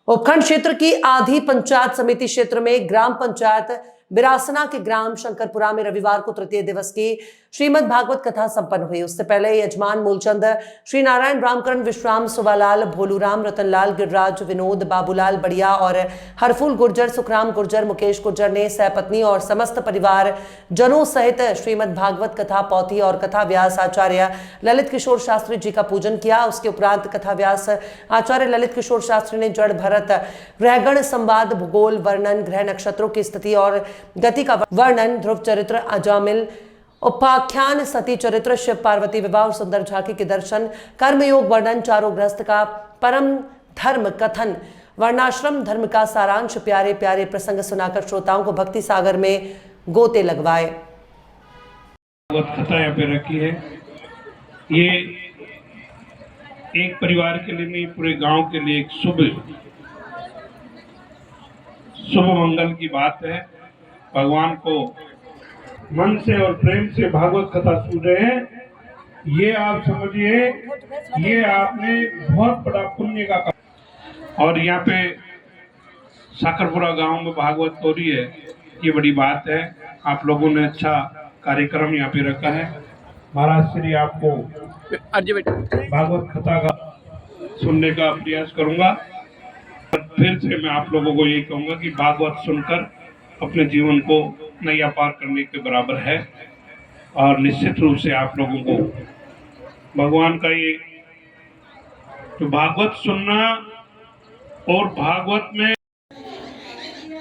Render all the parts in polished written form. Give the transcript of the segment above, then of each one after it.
उपखंड क्षेत्र की आधी पंचायत समिति क्षेत्र में ग्राम पंचायत बिरासना के ग्राम शंकरपुरा में रविवार को तृतीय दिवस की श्रीमद् भागवत कथा संपन्न हुई। उससे पहले यजमान मूलचंद श्री नारायण रामकरण विश्राम सुवालाल भोलूराम रतनलाल गिरिराज विनोद बाबूलाल बढ़िया और हरफूल गुर्जर सुखराम गुर्जर मुकेश गुर्जर ने सहपत्नी और समस्त परिवार जनों सहित श्रीमद् भागवत कथा पौथी और कथा व्यास आचार्य ललित किशोर शास्त्री जी का पूजन किया। उसके उपरांत कथा व्यास आचार्य ललित किशोर शास्त्री ने जड़ भरत ग्रहगण संवाद भूगोल वर्णन ग्रह नक्षत्रों की स्थिति और गति का वर्णन ध्रुव चरित्र अजामिल उपाख्यान सती चरित्र शिव पार्वती विवाह और सुंदर झांकी के दर्शन कर्मयोग वर्णन चारों गृहस्थ का परम धर्म कथन वर्णाश्रम धर्म का सारांश प्यारे प्यारे प्रसंग सुनाकर श्रोताओं को भक्ति सागर में गोते लगवाए। कथा यहाँ पे रखी है। ये एक परिवार के लिए नहीं, पूरे गांव के लिए एक शुभ मंगल की बात है। भगवान को मन से और प्रेम से भागवत कथा सुन रहे हैं, ये आप समझिए, ये आपने बहुत बड़ा पुण्य का काम। और यहाँ पे शंकरपुरा गांव में भागवत हो रही है, ये बड़ी बात है। आप लोगों ने अच्छा कार्यक्रम यहाँ पे रखा है। महाराज श्री आपको भागवत कथा का सुनने का प्रयास करूंगा। फिर से मैं आप लोगों को ये कहूंगा कि भागवत सुनकर अपने जीवन को नैया पार करने के बराबर है। और निश्चित रूप से आप लोगों को भगवान का ये तो भागवत सुनना और भागवत में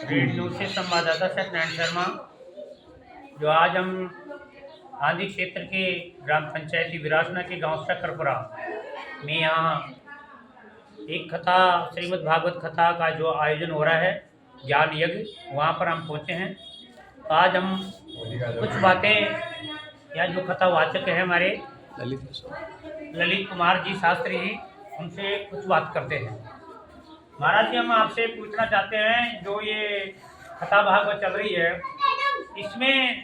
से संवाददाता सत्यनारायण शर्मा, जो आज हम आदि क्षेत्र के ग्राम पंचायती विरासना के गांव शंकरपुरा में यहाँ एक कथा श्रीमद् भागवत कथा का जो आयोजन हो रहा है ज्ञान यज्ञ, वहाँ पर हम पहुँचे हैं। आज हम कुछ बातें या जो कथा वाचक है हमारे ललित कुमार जी शास्त्री जी, उनसे कुछ बात करते हैं। महाराज जी, हम आपसे पूछना चाहते हैं, जो ये कथा भागवत चल रही है, इसमें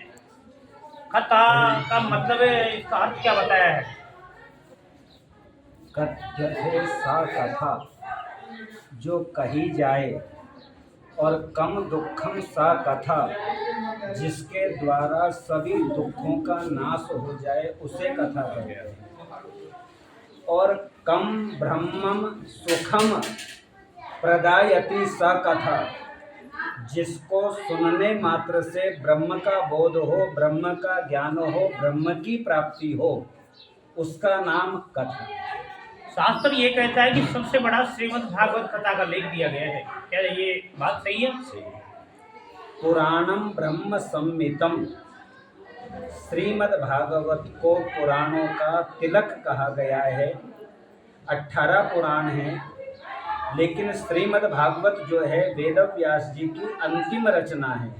कथा का मतलब है, इसका अर्थ क्या बताया है? कथ्यते सा कथा, जो कही जाए, और कम दुखम सा कथा, जिसके द्वारा सभी दुखों का नाश हो जाए, उसे कथा कहते हैं। और कम ब्रह्मम सुखम प्रदायति सा कथा, जिसको सुनने मात्र से ब्रह्म का बोध हो, ब्रह्म का ज्ञान हो, ब्रह्म की प्राप्ति हो, उसका नाम कथा। शास्त्र ये कहता है कि सबसे बड़ा श्रीमद् भागवत कथा का लेख दिया गया है, क्या ये बात सही है? पुराणम ब्रह्म संहितम, श्रीमद् भागवत को पुराणों का तिलक कहा गया है। 18 पुराण हैं, लेकिन श्रीमद् भागवत जो है वेद व्यास जी की अंतिम रचना है।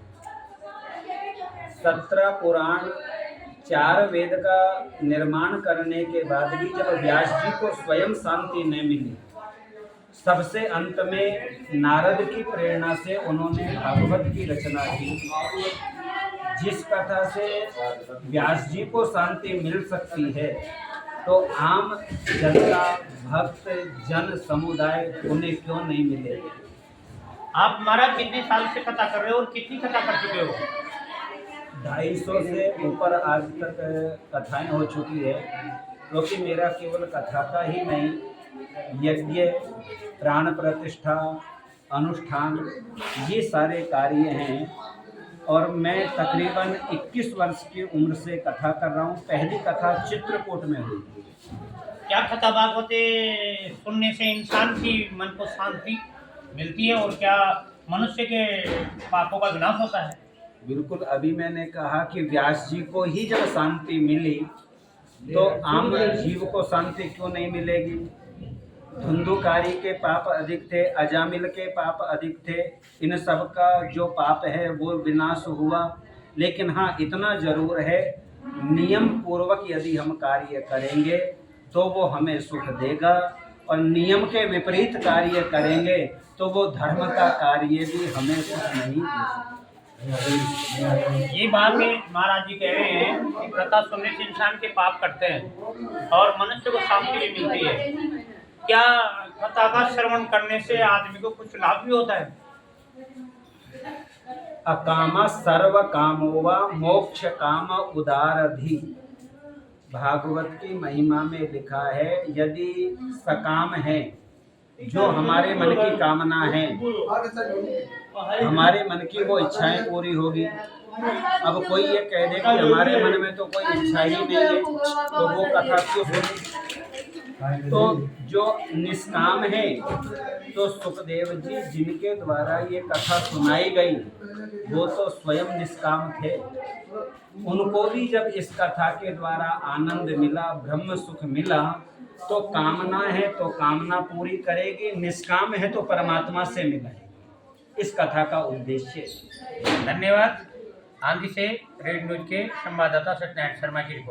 17 पुराण, 4 वेद का निर्माण करने के बाद भी जब व्यास जी को स्वयं शांति न मिली, सबसे अंत में नारद की प्रेरणा से उन्होंने भागवत की रचना की। जिस कथा से व्यास जी को शांति मिल सकती है, तो आम जनता भक्त जन समुदाय उन्हें क्यों नहीं मिलेगी? आप महाराज कितने साल से कथा कर रहे हो और कितनी कथा कर चुके हो? 250 से ऊपर आज तक कथाएं हो चुकी है, क्योंकि मेरा केवल कथा का ही नहीं, यज्ञ, प्राण प्रतिष्ठा, अनुष्ठान, ये सारे कार्य हैं। और मैं तकरीबन 21 वर्ष की उम्र से कथा कर रहा हूँ। पहली कथा चित्रकूट में हुई थी। क्या कथा भागवते सुनने से इंसान की मन को शांति मिलती है, और क्या मनुष्य के पापों का विनाश होता है? बिल्कुल, अभी मैंने कहा कि व्यास जी को ही जब शांति मिली, तो आम जीव को शांति क्यों नहीं मिलेगी? धुंधुकारी के पाप अधिक थे, अजामिल के पाप अधिक थे, इन सब का जो पाप है वो विनाश हुआ। लेकिन हाँ, इतना जरूर है, नियम पूर्वक यदि हम कार्य करेंगे तो वो हमें सुख देगा, और नियम के विपरीत कार्य करेंगे तो वो धर्म का कार्य भी हमें सुख नहीं देगा। ये बात है महाराज जी कह रहे हैं कि कथा सुनने से इंसान के पाप कटते हैं और मनुष्य को शांति भी मिलती है। क्या कथा का श्रवण करने से आदमी को कुछ लाभ भी होता है? अकाम सर्व कामो वा मोक्ष काम उदारधि। भागवत की महिमा में लिखा है, यदि सकाम है, जो हमारे मन की कामना है, हमारे मन की वो इच्छाएं पूरी होगी। अब कोई ये कह दे कि हमारे मन में तो कोई इच्छा ही नहीं है, तो वो कथा क्यों सुने? तो जो निष्काम है, तो सुखदेव जी जिनके द्वारा ये कथा सुनाई गई वो तो स्वयं निष्काम थे। उनको भी जब इस कथा के द्वारा आनंद मिला, ब्रह्म सुख मिला, तो कामना है तो कामना पूरी करेगी, निष्काम है तो परमात्मा से मिलेगी। इस कथा का उद्देश्य। धन्यवाद। आंधी से रेड न्यूज के संवाददाता सत्यनारायण शर्मा की रिपोर्ट।